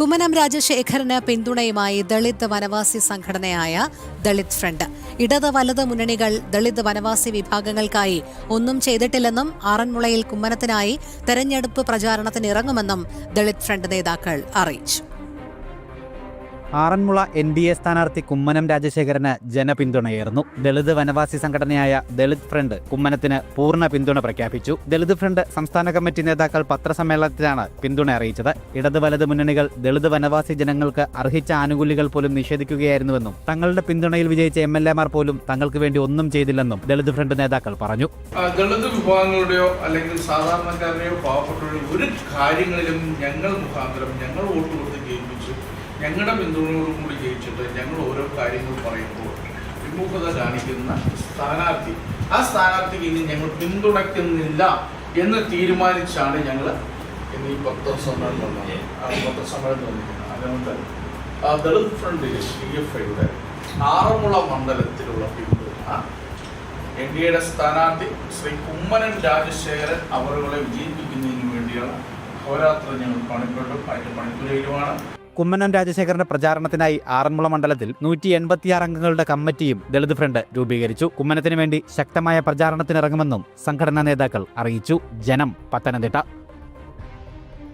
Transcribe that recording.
കുമ്മനം രാജശേഖരന് പിന്തുണയുമായി ദളിത് വനവാസി സംഘടനയായ ദളിത് ഫ്രണ്ട്. ഇടത് വലത് മുന്നണികൾ ദളിത് വനവാസി വിഭാഗങ്ങൾക്കായി ഒന്നും ചെയ്തിട്ടില്ലെന്നും ആറന്മുളയിൽ കുമ്മനത്തിനായി തെരഞ്ഞെടുപ്പ് പ്രചാരണത്തിന് ഇറങ്ങുമെന്നും ദളിത് ഫ്രണ്ട് നേതാക്കൾ അറിയിച്ചു. ആറന്മുള NDA സ്ഥാനാർത്ഥി കുമ്മനം രാജശേഖരന് ജനപിന്തുണയേറുന്നു. ദളിത് വനവാസി സംഘടനയായ ദളിത് ഫ്രണ്ട് കുമ്മനത്തിന് പൂർണ്ണ പിന്തുണ പ്രഖ്യാപിച്ചു. ദളിത് ഫ്രണ്ട് സംസ്ഥാന കമ്മിറ്റി നേതാക്കൾ പത്രസമ്മേളനത്തിലാണ് പിന്തുണ അറിയിച്ചത്. ഇടത് വലത് മുന്നണികൾ ദളിത് വനവാസി ജനങ്ങൾക്ക് അർഹിച്ച ആനുകൂല്യങ്ങൾ പോലും നിഷേധിക്കുകയായിരുന്നുവെന്നും തങ്ങളുടെ പിന്തുണയിൽ വിജയിച്ച MLA-മാർ പോലും തങ്ങൾക്ക് വേണ്ടി ഒന്നും ചെയ്തില്ലെന്നും ദളിത് ഫ്രണ്ട് നേതാക്കൾ പറഞ്ഞു. ദളിത് വിഭാഗങ്ങളുടെയോ അല്ലെങ്കിൽ സാധാരണക്കാരുടെയോ പാവപ്പെട്ടവരുടെയോ ഒരു കാര്യങ്ങളിലും ഞങ്ങൾ മുഖാന്തരം ഞങ്ങൾ വോട്ട് കൊടുത്ത് ജയിപ്പിച്ചു, ഞങ്ങളുടെ പിന്തുണയോടും കൂടി ജയിച്ചിട്ട് ഞങ്ങൾ ഓരോ കാര്യങ്ങൾ പറയുമ്പോൾ വിമുഖത കാണിക്കുന്ന സ്ഥാനാർത്ഥി, ആ സ്ഥാനാർത്ഥിക്ക് ഇനി ഞങ്ങൾ പിന്തുണയ്ക്കുന്നില്ല എന്ന് തീരുമാനിച്ചാണ് ഞങ്ങൾ ഇന്ന് ഈ പത്രസമ്മേളനം വന്നിരിക്കുന്നത്. അതുകൊണ്ട് ദളിത് ഫ്രണ്ട് DFIയുടെ ആറന്മുള മണ്ഡലത്തിലുള്ള പിന്തുണ NDAയുടെ സ്ഥാനാർത്ഥി ശ്രീ കുമ്മനം രാജശേഖരൻ അവരുടെ വിജയിപ്പിക്കുന്നതിന് വേണ്ടിയാണ് അഹോരാത്രം ഞങ്ങൾ പണിപ്പെടും, അതിൻ്റെ പണിപ്പുരയിലുമാണ്. കുമ്മനം രാജശേഖരന്റെ പ്രചാരണത്തിനായി ആറന്മുള മണ്ഡലത്തിൽ 186 അംഗങ്ങളുടെ കമ്മിറ്റിയും ദളിത് ഫ്രണ്ട് രൂപീകരിച്ചു. കുമ്മനത്തിന് വേണ്ടി ശക്തമായ പ്രചാരണത്തിനിറങ്ങുമെന്നും സംഘടനാ നേതാക്കൾ അറിയിച്ചു. ജനം, പത്തനംതിട്ട.